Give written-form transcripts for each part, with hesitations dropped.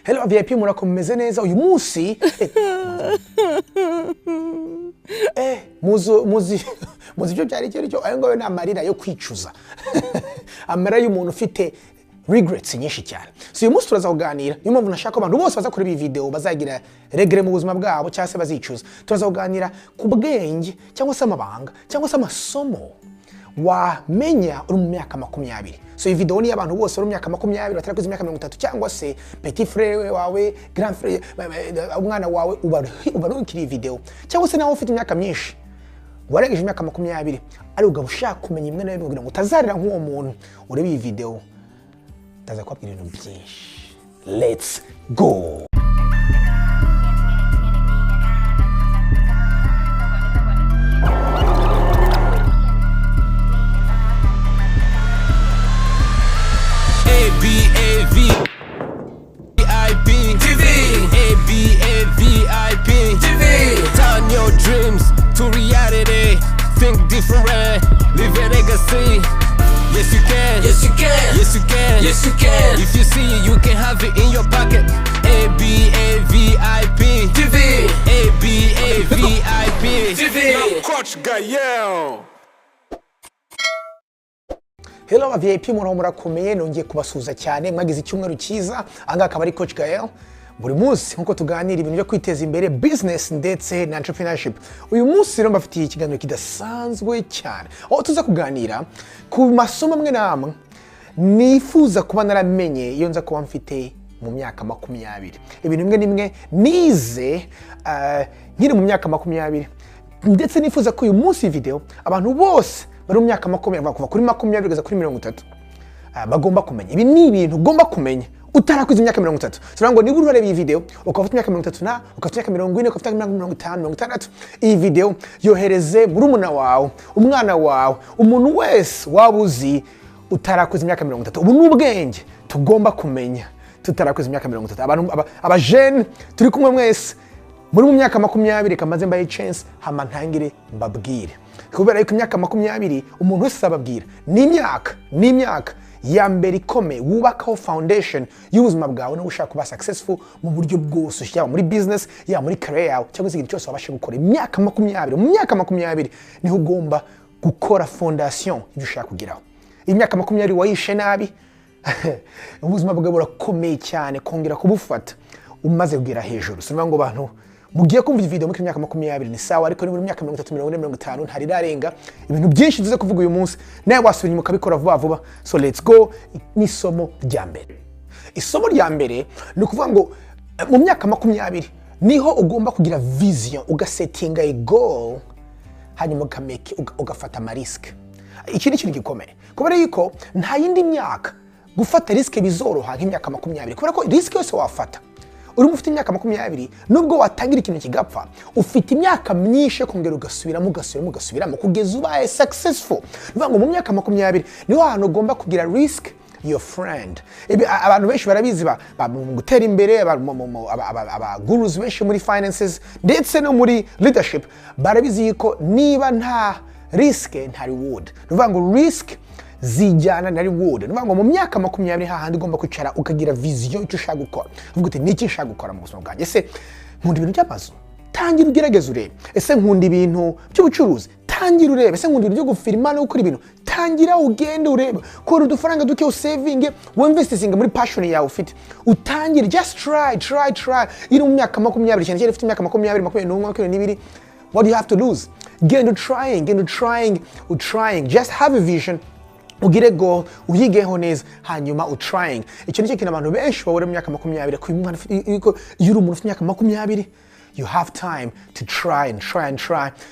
Hello VIP murakomeze neza uyu munsi muzi byo byari cyo ayo ngayo namarira yo kwicuza amara y'umuntu ufite regrets nyinshi cyane. So uyu munsi turaza kuganira niyo mpamvu nashaka abantu bose baza kuri iyi video bazagira regret mu buzima bwabo cyangwa se bazicuza. Turaza kuganira ku bwenge cyangwa se amabanga cyangwa se amasomo wamenya uri mu myaka 20. So iyi video ni abantu bose uri mu myaka 20 batarakuze imyaka 30 cyangwa se petit frère wawe, grand frère, umwana wawe ubarukiri video cyangwa se nawe ufite imyaka myinshi waregeje imyaka 20 ari ugabo ushaka kumenya imwe na bimwe ngo utazarira nk'uwo muntu urebe iyi video ndaza kubabwira ibintu byinshi. Let's go. Turn your dreams to reality. Think different, leave a legacy. Yes you can, yes you can, yes you can, yes you can. If you see you can have it in your pocket. ABAVIP TV, ABAVIP TV. Now Coach Gael. Hello VIP murakomeye nongeye kubasuza cyane mwagize icyumweru cyiza anga akaba ari Coach Gael. Buri munsi nkuko tuganira ibintu byo kwiteza imbere business ndetse na entrepreneurship. Uyu munsi rero mbafitiye ikiganiro kidasanzwe cyane aho tuza kuganira ku masomo amwe namwe nifuza kuba naramenye iyo nza kuba mfite mu myaka 20. Ibintu bimwe nimwe nize nkiri mu myaka 20 ndetse nifuza ko uyu munsi video abantu bose bari mu myaka 20 kuva kuri 20 kugeza kuri 30 bagomba kumenya. Ibi ni ibintu ugomba kumenya utarakwiza imyaka 30. Sura ngo niba urareba iyi video ukafite imyaka 30 na ukafite imyaka 40 ukafite imyaka 50 56 iyi video yohereze murumuna wawe, umwana wawe, umuntu wese wabuzi utarakwiza imyaka 30. Ubu n'ubwenge tugomba kumenya tutarakwiza imyaka 30. Abantu abajene turi kumwe mwese muri mu myaka 20 kamaze mbaye chance hama ntangire mbabwire kubera yuko imyaka 20 umuntu wese ababwira ni imyaka ya mbere ikomeye wubakaho foundation y'ubuzima bwawe no gushaka kuba successful mu buryo bwose cyangwa muri business ya muri career yawe cyangwa se ikintu cyose wabasha gukora. Imyaka 20 mu myaka 20 niho ugomba gukora foundation y'ibyo ushaka kugeraho. Imyaka 20 wayishe nabi ubuzima bwawe burakomeye cyane kongera kubufata umaze kugera hejuru. Sinumva ngo abantu mugiye kumva video muri myaka 20 ni sawa ariko ni muri myaka 30 40 50 ntari rarenga ibintu byinshi tuze kuvuga uyu munsi nawe wasubira mu kabikora vuba. So let's go. Ni isomo rya mbere. Isomo rya mbere ni ukuvuga ngo mu myaka 20 niho ugomba kugira vision ugasettinga a goal hanyuma ugafata ama risk. Iki ni ikintu gikomeye kubera yuko nta yindi myaka gufata risk bizoroha nk'imyaka 20 kubera ko risk yose wafata uri mufite imyaka 20 nubwo watangira ikintu kigapfa ufite imyaka myinshi kongera ugasubiramo kugeza ubaye successful. Bivuga ngo mu myaka 20 niho ahantu ugomba kugira risk your friend. Abantu benshi barabizi gutera imbere aba gurus benshi muri finances ndetse no muri leadership barabizi yuko niba nta risk nta reward. Bivuga ngo risk zijyana na reward. Nivuga ngo mu myaka 20 hahandi ugomba kwicara ukagira vision icyo ushaka gukora. Uvuga uti niki nshaka gukora mu buzima bwanjye. Ese nkunda ibintu by'amazu, tangira ugerageze urebe. Ese nkunda ibintu by'ubucuruzi, tangira urebe. Ese nkunda ibintu byo gufirima no gukora ibintu, tangira ugende urebe. Kora udufaranga duke usaving investing muri passion yawe ufite. Utangire, just try. Iri mu myaka 20 cyane ufite imyaka 20 21 what do you have to lose? Get into trying. Just have a vision. Ugire go uyigeho neza hanyuma utrying. Icyo nicyo kintu abantu benshi babura mu myaka 20 ko iyo umuntu ufite imyaka 20 you have time to try.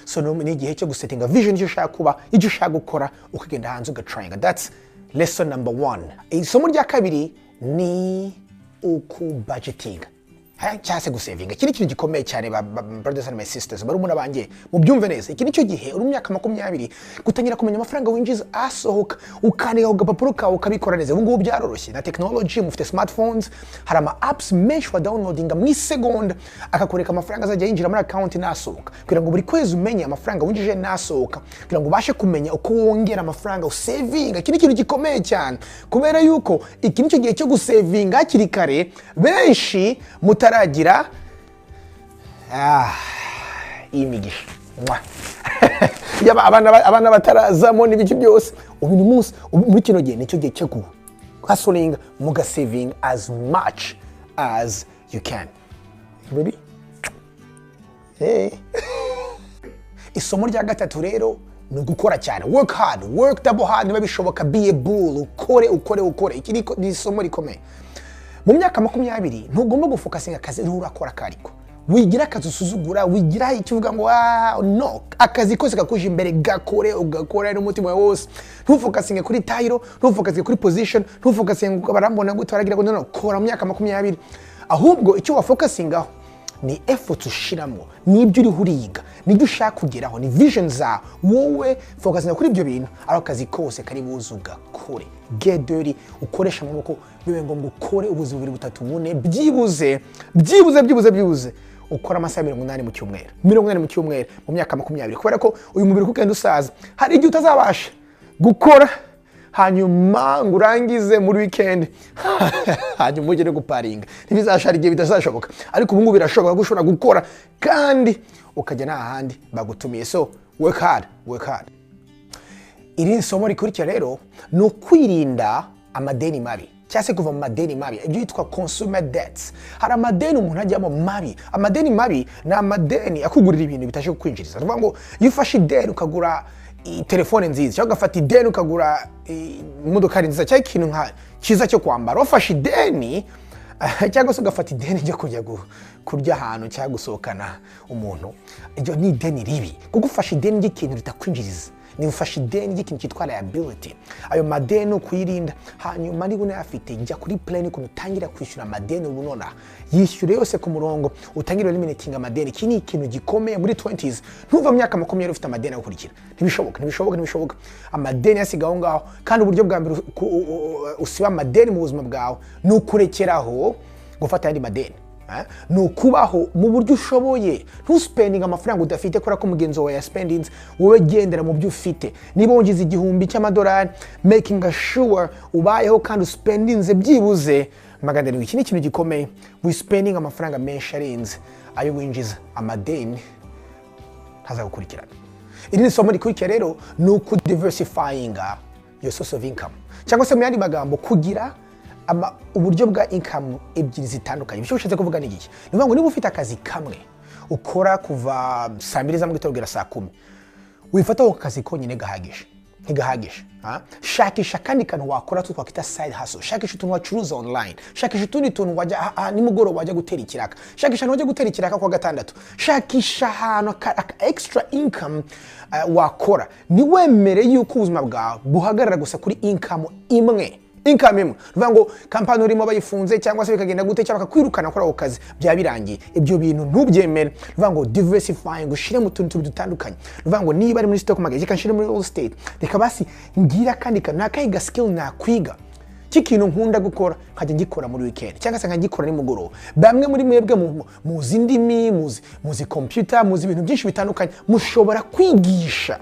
So ni igihe cyo gusettinga vision y'icyo ushaka kuba, icyo ushaka gukora ukagenda hanze ugatrying. That's lesson number 1. Isomo rya kabiri ni budgeting. cyase gusevinga. Iki ni ikintu gikomeye cyane brothers and my sisters, barumuna banjye mubyumve neza. Iki nicyo gihe uri mu myaka 20 gutangira kumenya amafaranga winjiza asohoka, ukandika ku gapapuro kawe ukabikora neza. Ubu ngubu byaroroshye na technology, mufite smartphones, hari ama apps menshi wa downloadinga mu seconda akakoreka amafaranga azajya yinjira muri account nasohoka, kugira ngo buri kwezi umenye amafaranga winjije nasohoka, kugira ngo ubashe kumenya uko wongera amafaranga usavinga. Iki ni ikintu gikomeye cyane, kubera yuko iki nicyo gihe cyo gusavinga hakiri kare. Benshi mutaragira imigisha abana batarazamo n'ibiki byose. Ubu ni munsi muri kino gihe nicyo gihe cyo hustling, muga saving as much as you can. Ready? Hey. Isomo rya gatatu rero ni gukora cyane, work hard, work double hard, niba bishoboka be a bull, ukore. Iki ni isomo rikomeye. Mu myaka 20 ntugomba gufokasinga akazi urakora kariko, wigira akazi usuzugura, wigira icyo uvuga ngo no, akazi kose kakuje imbere gakore, ugakora n'umutima wose. Ntufokasinge kuri title, ntufokasinge kuri position, ntufokasinge ngo barambona gute baragira ngo no, kora mu myaka 20. Ahubwo icyo wafokasingaho ni effort ushiramo, nibyo uri huriga, nibyo ushaka kugeraho, ni vision za wowe. Fokasinga kuri ibyo bintu, ari akazi kose kari buzuga kore, get dirty, ukoresha amaboko, bibe ngo ukore ubuzi 2-3 byibuze ukora amasaha 80 mu cyumweru, 80 mu cyumweru mu myaka 20, kubera ko uyu mubiri kugenda usaza. Hari igihe utazabasha gukora hanyuma ngurangize muri weekend hanyuma ugere guparinga, ntibizashara igihe bitazashoboka. Ariko ubu ngubu birashoboka gushobora gukora kandi ukajya n'ahandi bagutumiye. So work hard. Iri somo rikurikira rero ni ukwirinda amadeni mabi, cyase kuva mu madeni mabi, ibyo yitwa consumer debts. Hari amadeni umuntu ajyamo mabi. Amadeni mabi ni amadeni akugurira ibintu bitaje kukwinjiriza. Tuvuga ngo iyo ufashe ideni ukagura telefone nziza, cyangwa ugafata ideni ukagura imodoka nziza, cyangwa ikintu nka cyiza cyo kwambara, wafashe ideni cyangwa se ugafata ideni ryo kujya kurya ahantu cyangwa gusohokana umuntu, iryo ni ideni ribi. Kuko ufashe ideni ry'ikintu ritakwinjiriza, ni ufashe ideni ry'ikintu cyitwa liability. Ayo madeni ukwirinda, hanyuma niba unayafite jya kuri plan ukuntu utangira kwishyura amadeni ubunona, yishyure yose ku murongo, utangire eliminating amadeni. Iki ni ikintu gikomeye muri 20s. Ntuva mu myaka 20 ufite amadeni akurikira, ntibishoboka. Amadeni yasigaho ngaho, kandi uburyo bwa mbere usiba amadeni mu buzima bwawe ni ukurekeraho gufata yandi madeni. ni ukubaho mu buryo ushoboye, ntuspending amafaranga udafite kora ko mugenzo wa spendings, wowe gendera mu byo ufite. Niba wongize $1,000 making sure ubayeho kandi spendinze byibuze $700. Iki ni ikintu gikomeye. We spending amafaranga menshi arenze ayo winjiza, amadeni ntazagukurikirana. Iri ni somo rikurikira rero ni uku diversifying your source of income, cyangwa se mu yandi magambo kugira uburyo bwa income ebyiri zitandukanye. Bisho bishatse kuvuga n'iki? Nivuga ngo niba ufite akazi kamwe ukora kuva saa 2 za mu gitondo kugera saa 10, wifataho akazi konyine gahagije, ntigahagije. Shakisha kandi kantu wakora twakita side hustle. Shakisha utuntu wacuruza online, shakisha utundi tuntu wajya nimugoro wajya gutera ikiraka, shakisha wajya gutera ikiraka kwa gatandatu, shakisha hano extra income wakora. Ni wemere yuko ubuzima bwawe buhagarara gusa kuri income imwe. Income imwe. Ruvuga ngo kampani urimo bayifunze cyangwa se bikagenda gute cyangwa bakakwirukana kuri ako kazi bya birangiye. Ibyo bintu ntubyemere. Ruvuga ngo diversifying, ushire mu tuntu dutandukanye. Ruvuga ngo niba ari muri stock market reka nshire muri real estate, reka basi ngira kandi nakayiga skill nakwiga kikintu nkunda gukora nkajya ngikora muri weekend cyangwa se nkagikora ni mugoroba. Bamwe muri mwebwe muzi ndimi, muzi computer, muzi ibintu byinshi bitandukanye, mushobora kwigisha.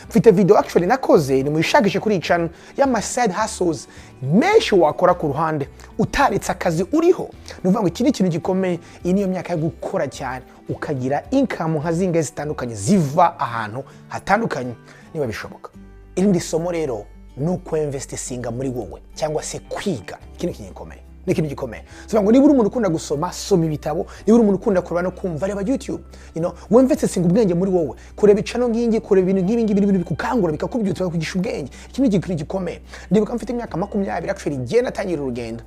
Mfite video actually nakoze ni muyishakishe kuri channel y'ama side hustles menshi wakora ku ruhande utaritse akazi uriho. Nuvuga ngo iki ni ikintu gikomeye. Iyi niyo myaka yo gukora cyane ukagira income nka zinga zitandukanye ziva ahantu hatandukanye niba bishoboka. Irindi somo rero nuko investinga muri wowe cyangwa se kwiga. Ikintu gikomeye ni ikintu gikomeye. So ngo niba uri umuntu ukunda gusoma, soma ibitabo. Niba uri umuntu ukunda kureba no kumva, reba YouTube. Investinga ubwenge muri wowe, kureba icano nkingi, kureba ibintu nk'ibi ibintu bikukangura bikakubyutsa kugisha ubwenge. Iki ni ikintu gikomeye. Ndibuka mfite imyaka 20 actually giye natangira urugendo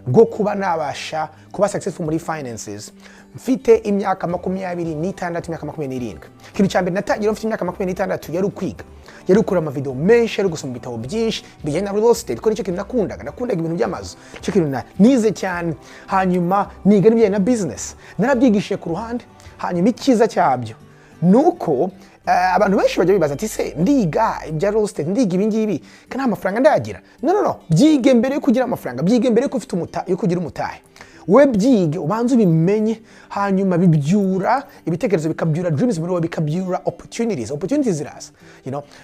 rwo kuba nabasha kuba successful muri finances. Mfite imyaka 26, imyaka 27. Ikintu cyambere natangira mfite imyaka 26 yari ukwiga. yari gukora amavideo menshi, yari gusoma ibitabo byinshi bijyanye na real estate, ko nicyo kintu nakundaga ibintu by'amazu, nicyo kintu nize cyane. Hanyuma niga n'ibijyanye na business, narabyigishije ku ruhande. Hanyuma icyiza cyabyo nuko abantu benshi bajya bibaza ati se ndiga ibya real estate, ndiga ibi ngibi kana amafaranga ndagira? No, byige mbere yo kugira amafaranga, byige mbere yo ufite yo kugira umutahe. We byige ubanze ubimenye, hanyuma bibyura ibitekerezo, bikabyura dreams muri wowe, bikabyura opportunities ziraza,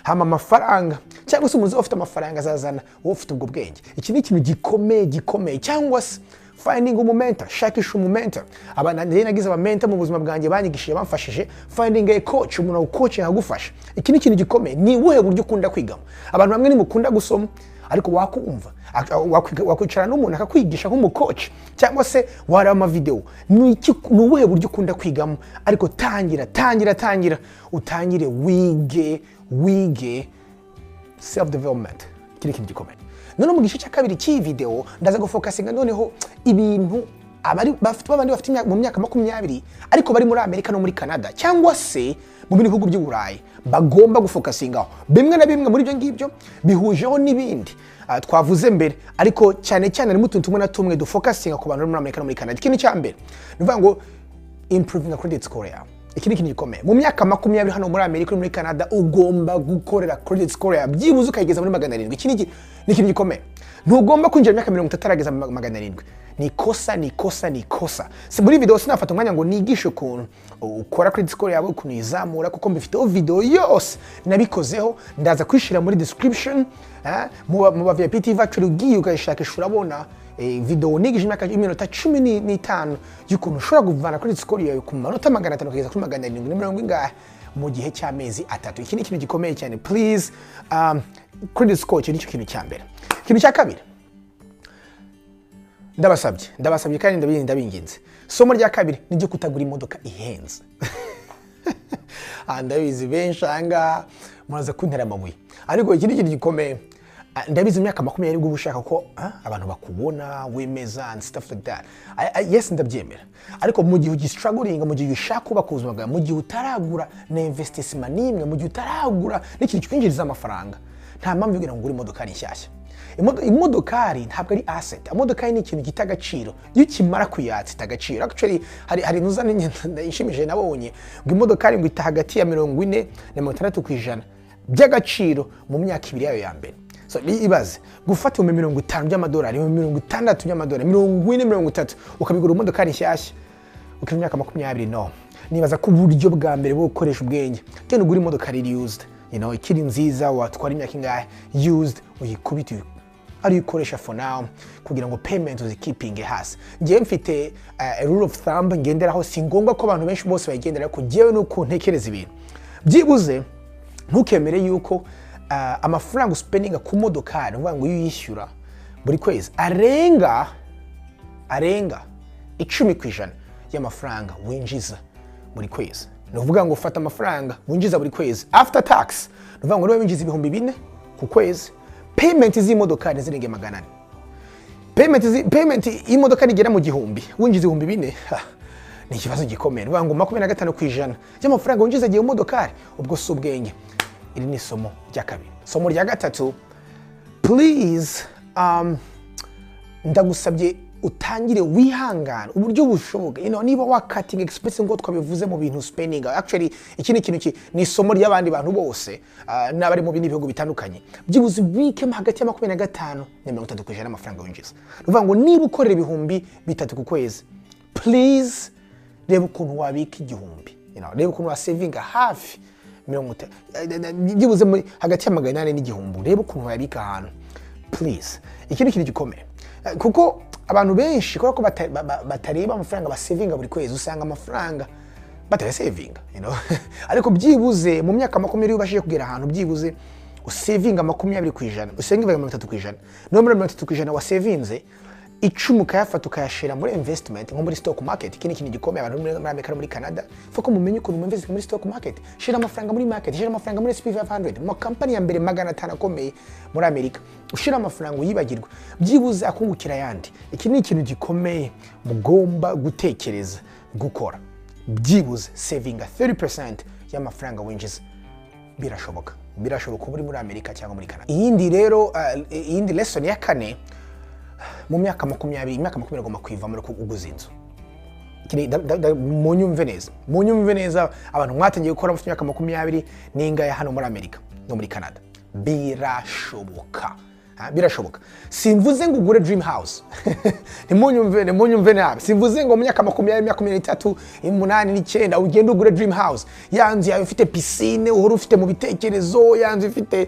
hama amafaranga cyangwa se umuntu ufite amafaranga azazana wowe ufite ubwo bwenge. Iki ni ikintu gikomeye. Cyangwa se finding umumenta, shakisha umumenta. Abana nagize abamenta mu buzima bwanjye banyigishije, bamfashije. Finding a coach, umuntu ucoaching agufasha. Iki ni ikintu gikomeye. Ni ubuhe buryo ukunda kwigamo? Abantu bamwe nimukunda gusoma, ariko wakumva wakwicara n'umuntu akakwigisha nk'umucoach, cyangwa se wareba amavideo. Ni ubuhe buryo ukunda kwigamo? Ariko tangira utangire wige self development. Iki ni ikintu gikomeye. None mu gice cya kabiri cy'iyi video ndaza gufokasinga noneho ibintu abandi bafite mu myaka 20 ariko bari muri Amerika no muri Canada cyangwa se mu bihugu by'u Burayi bagomba gufokasingaho. Bimwe na bimwe muri ibyo ngibyo bihujeho n'ibindi twavuze mbere, ariko cyane harimo utuntu tumwe na tumwe dufokasinga ku bantu bari muri Amerika no muri Canada. Ikintu cya mbere nuvuga ngo improving a credit score yawe. Iki ni ikintu gikomeye. Mu myaka 20 hano muri Amerika no muri Canada ugomba gukorera credit score yawe byibuze ukayigeza muri 700. Iki ni ikintu gikomeye. Ntugomba kwinjira mu myaka 30 utarageza 700. Ni kosa. Muri video sinafata umwanya ngo nigishe ukuntu ukora credit score yawe, ukuntu izamura, kuko mbifiteho video yose nabikozeho. Ndaza kwishira muri description mu VIP TV actually ugiye ukayishakisha urabona video nigije imyaka 15 y'ukuntu ushobora kuvana credit score yawe ku manota 500 kugeza kuri 770 ingahe mu gihe cy'amezi 3. Iki ni ikintu gikomeye cyane. Please credit score ni cyo kintu cya mbere. Ikintu cya kabiri ndabasabye kandi ndabinginze, somo rya kabiri ni ryo kutagura imodoka ihenze. Ndabizi benshi anga muraza kuntera amabuye, ariko iki ni ikintu gikomeye. Ndabizi imyaka 20 ubwo ushaka ko abantu bakubona wemeza and stuff like that. Yes, ndabyemera, ariko mu gihe ugistruggling, mu gihe ushaka kuba kuzuma bwa, mu gihe utaragura na investment nimwe, mu gihe utaragura n'ikintu cyinjiriza amafaranga, nta mpamvu yo ngura imodoka nshyashya. Imodokari ntabwo ari asset. Imodokari ni ikintu gita agaciro iyo kimara kuyatsa agaciro. Actually hari nuzane ishimije nabonye ngo imodokari ngo ita hagati ya 40 na 60% by'agaciro mu myaka 2 yayo ya mbere. So ibaze gufata mu 50 by'amadolari, mu 60 by'amadolari, 40 30 ukabigura imodokari nshyashya ukiri myaka 20. No, nibaza ku buryo bwa mbere bwo gukoresha ubwenge cyane ugura imodokari used, ikiri nziza watwara imyaka ingahe used, uyikubita ari ukoresha for now kugira ngo payment uzikipinge hasi. Ngiye mfite a rule of thumb ngenderaho, si ngombwa ko abantu benshi bose bayigendera, ko jewe nuko ntekereza ibintu byibuze. Ntukemere yuko amafaranga spending ku modokari uvuga ngo yishyura buri kwezi arenga 10% y'amafaranga winjiza buri kwezi. Nuvuga ngo ufata amafaranga winjiza buri kwezi after tax, nuvuga ngo winjiza 4,000 ku kwezi. Payment z'imodokari zirenga 400. Payment y'imodokari igera mu 1,000 winjiza 4,000. Ni ikibazo gikomeye. Nuvuga ngo 25% y'amafaranga winjiza giye imodokari, ubwo si ubwenge. Iri ni somo rya kabiri. Somo rya gatatu, please ndagusabye utangire wihangana uburyo bushoboka. Niba wakating expense ngo twabivuze mu bintu spending, actually iki ni ikintu ni somo ry'abandi bantu bose n'abari mu bindi bihugu bitandukanye. Byibuze bike hagati ya 25 na 30% y'amafaranga winjiza. Uvuga ngo niba ukorera 3,000 ku kwezi, please reba ukuntu wabika 1,000. Reba ukuntu wasavinga hafi 50, byibuze hagati ya 800 n'igihumbi. Reba ukuntu wabika ahantu, please. Iki ni ikintu gikomeye, kuko abantu benshi ko batareba amafaranga basavinga buri kwezi, usanga amafaranga batayasavinga, ariko byibuze mu myaka 20 ubashije kugera ahantu byibuze usavinga 20%, usenga 30%. No muri 30% wa savinze 10 ukayafata ukayashira muri investment nko muri stock market. Iki ni ikintu gikomeye abantu muri Amerika no muri Canada, fuko mumenye ukuntu invest muri stock market. Shira amafaranga muri market, shira amafaranga muri SP 500, mu company ya mbere 500 akomeye muri Amerika. Ushira amafaranga uyibagirwa byibuze akungukira yandi. Iki ni ikintu gikomeye mugomba gutekereza gukora. Byibuze savinga 30% y'amafaranga winjiza. Birashoboka. birashoboka uri muri Amerika cyangwa muri Canada. Iyindi rero iyindi lesson ya kane, mu myaka 20 imyaka 20 agomba kwiva muri kuguza inzu. Munyumve neza abantu mwatangiye gukora mu myaka 20 n'ingaya hano muri Amerika no muri Canada. Birashoboka. Birashoboka. Simvuze ngo ugure dream house. Nimunyumve nabi. Simvuze ngo mu myaka 20 23 8 9 ugende ugure dream house. Yanzu yawe ufite piscine, uhora ufite mu bitekerezo, yanzu ufite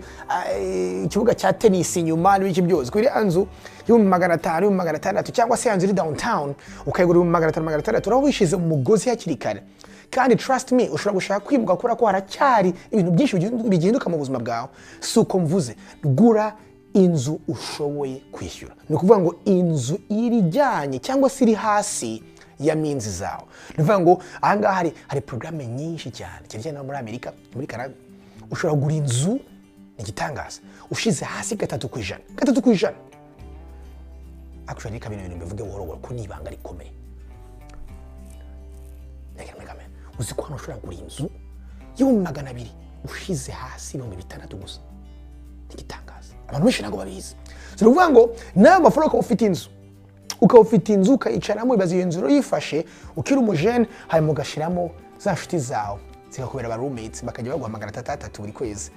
ikibuga cya tennis inyuma n'ibiki byose. Kuri yanzu y'umugana 500 cyangwa se yanzu iri downtown ukayigura mu 500 urawishize mu mugozi hakiri kare. Kandi trust me, ushobora gushaka kwimuka kubera ko haracyari ibintu byinshi biginduka mu buzima bwawe. Suko mvuze, gura inzu ushoboye kwishyura. Ni ukuvuga ngo inzu irijyanye cyangwa se iri hasi ya minzi zawe. Ni ukuvuga ngo ahangaha hari programme nyinshi cyane cyane muri Amerika, muri Canada. Ushobora kugura inzu igitangaza ushize hasi 3%. Actually reka ibintu bivuge buhoro ko nibanga rikomeye. Uzi ko hano ushobora kugura inzu y'200 ushize hasi 600 gusa. Igitangaza. Abantu benshi ntago babizi. So nuvuga ngo nawe mafaranga ufite inzu. Ukawufite inzu ukayicaramo ibaze iyo nzu yifashe ukiri umujene hanyuma ugashiramo za nshuti zawe zikakubera aba roommates bakajya baguhamagara 3 buri kwezi.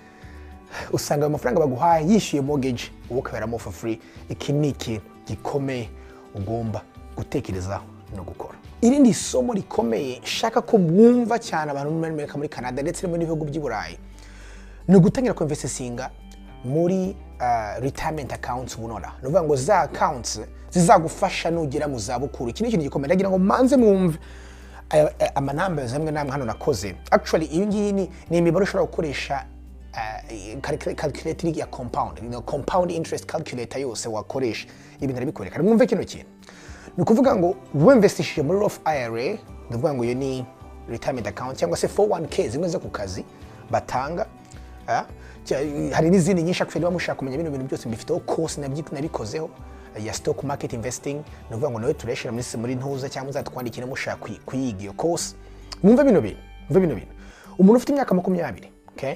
Usanga ayo mafaranga baguhaye yishyuye mortgage ukaberamo for free. Iki ni ikintu gikomeye ugomba gutekerezaho no gukora. Irindi somo rikomeye shaka ko mwumva cyane abantu muri Canada ndetse no mu bihugu by'i Burayi ni gutangira ku investinga muri retirement accounts bunora. Nuvuga ngo za accounts zizagufasha nugera mu zabukuru. Iki ni ikintu gikomeye ndagira ngo manze mwumve amanamba zamwe namwe hano nakoze. Actually iyo ngiyi ni imibare ushobora gukoresha calculator ya compound, compound interest calculator yose wakoresha ibintu arabikoreka. Mwumve kino kintu. Ni kuvuga ngo wemvestishije muri Roth IRA, ndavuga ngo iyo ni retirement account cyangwa se 401k zimwe zo ku kazi batanga. Hari n'izindi nyinshi actually bamushaka kumenya ibintu byose mbifiteho course nabikozeho ya stock market investing. Ndavuga ngo nawe tureshera muri ntuza cyangwa uzatwandikira mushaka kuyiga iyo course. Mwumve bino bintu. Umuntu ufite imyaka 20, okay?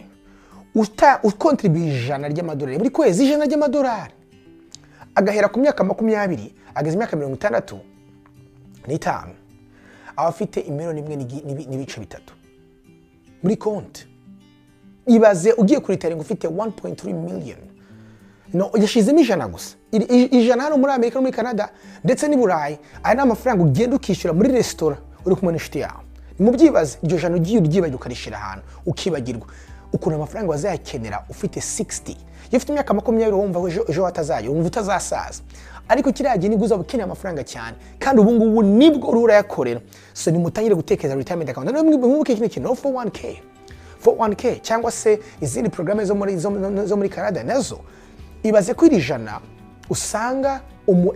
Ukontribute $100 muri kwezi, $100. Agahera ku myaka 20 ageze imyaka 65 aba afite $1,000,000 muri konti. Ibaze ugiye kuri taringa ufite 1.3 million. No, yashizemo $100 gusa. $100 hano muri Amerika no muri Canada ndetse ni Burayi. Aya ni amafaranga ugenda ukishyura muri restaurant uri kumwe n'inshuti yawe. Mubyibaze iryo jana ugiye uryibagirwa ukarishira ahantu ukibagirwa. Ukuntu amafaranga wazayakenera ufite 60. Iyo ufite imyaka 20 wumva ejo watazayo, wumva utazasaza. Ariko kiragiye ni guza bukeneye amafaranga cyane kandi ubu ngubu nibwo urayakorera. So ni mutangire gutekereza retirement account. Mwibuke ikintu 401k cyangwa se izindi programme zo muri Canada nazo. Ibaze ko iri jana usanga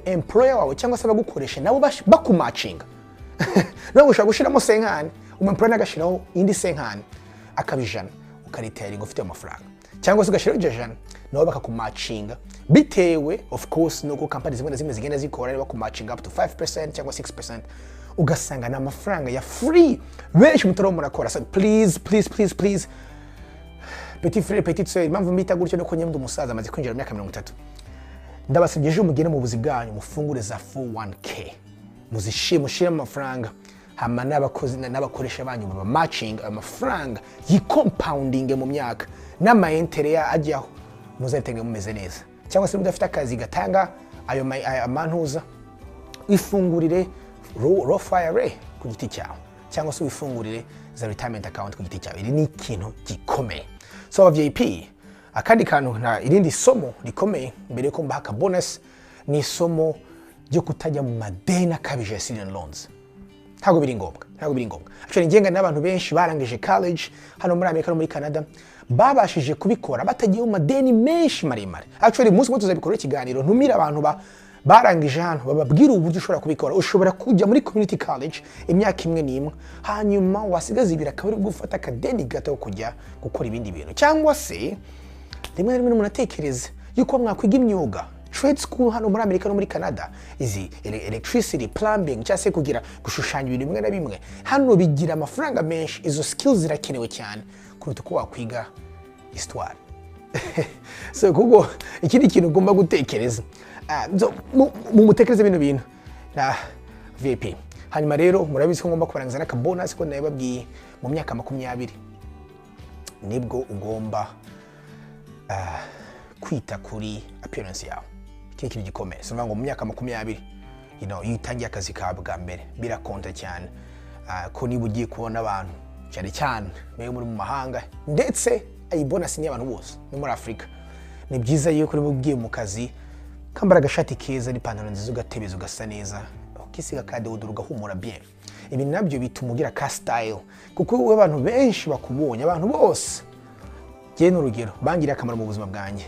employer wawe cyangwa se abagukoresha nabo bakumatchinga. Nawe ushaka gushiramo senkani, employer nagashiraho indi senkani akabijana ukaritaringa ufite amafaranga. Cyangwa se ugashiraho jana nabo bakakumatchinga bitewe of course nuko company zimwe na zimwe zigenda zikora bakumatchinga up to 5% cyangwa 6%. Ugasanga na amafaranga ya free benshi mutaro murakora. So please petit frère petite sœur, impamvu mbita gutyo nuko nyemwe umusaza amaze kwinjira mu myaka 30. Ndabasabye ejo mugene mu buzi bwanyu mufungure za 401k. Mushire amafaranga hama n'abakozi n'abakoresha banyu baba matching amafaranga yicompounding mu myaka n'ama intere ya ajyaho muzatenge mumeze neza. Cyangwa se mudafite akazi gatanga ayo amantuza wifungurire Roth IRA ku giti cyawe cyangwa se wifungurire za retirement account ku giti cyawe. Iri ni ikintu gikomeye. So VIP akandi kantu na irindi somo rikomeye mbere yuko mbaka bonus ni isomo ryo kutajya mu madeni akabije ya student loans. Ntago biri ngombwa. Actually ngenga n'abantu benshi barangije college hano muri Amerika no muri Canada babashije kubikora batagiye mu madeni menshi maremare. Actually umunsi mwe tuzabikora ikiganiro ntumira abantu barangije hano bababwira uburyo ushobora kubikora. Ushobora kujya muri community college imyaka imwe n'imwe hanyuma wasigaza ibira akaba ari gufata akadeni gato kujya gukora ibindi bintu. Cyangwa se rimwe n'umuntu atekereza yuko mwakwiga imyuga. Trade school hano muri Amerika no muri Canada izi electricity, plumbing cyangwa se kugira gushushanya ibintu bimwe na bimwe hano bigira amafaranga menshi. Izo skills zirakenewe cyane kuruta ko wakwiga histoire. So kuko ikindi kintu ugomba gutekereza mu mutekereze bino bintu na VIP. Hanyuma rero murabizi ko ngomba kubarangiza n'akabonus ko nababwiye mu myaka 20 nibwo ugomba kwita kuri appearance yawe. Iki kintu gikomeye. So ngo mu myaka 20 iyo utangiye akazi kawe bwa mbere birakonta cyane. Ko niba ugiye kubona abantu cyane mwe muri mu mahanga ndetse ayi bonus ni abantu bose no muri Afrika. Ni byiza yuko uri bugiye mu kazi kambara agashati keza n'ipantaro nziza ugatebeza ugasa neza. Ukisiga kade uduruga humura bien. Ibi nabyo bituma ugira ka style kuko we abantu benshi bakubonye abantu bose gene urugero bangira akamaro mu buzima bwanjye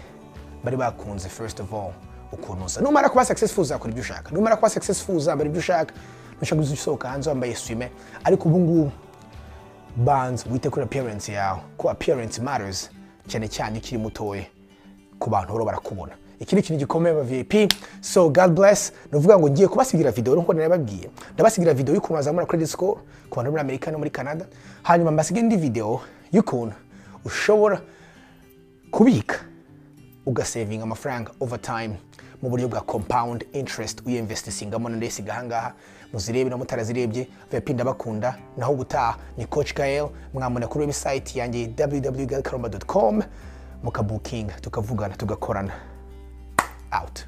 bari bakunze first of all ukunuza numara kuba successful uzakora ibyo ushaka numara kuba successful uzambara ibyo ushaka nushaka gusohoka hanze wambaye swime ariko ubu ngubu bands wite kuri appearance yawe ko appearance matters cyane ukiri mutoye ku bantu baro barakubona. Ikindi kintu gikomeye ba VIP. So God bless. Nuvuga ngo ngiye kubasigira video nko nababwiye. Ndabasigira video y'ukuntu azamura credit score ku bantu muri Amerika no muri Canada. Hanyuma mbasigira indi video y'ukuntu ushobora kubika ugasavinga amafaranga over time mu buryo bwa compound interest uyinvestingamo ndetse gahangaha muzirebe no mutarazirebye. VIP ndabakunda naho gutaha ni Coach Gael. Mwamuna kuri website yanjye www.gaelkarumba.com muka booking tukavugana tugakorana. Out.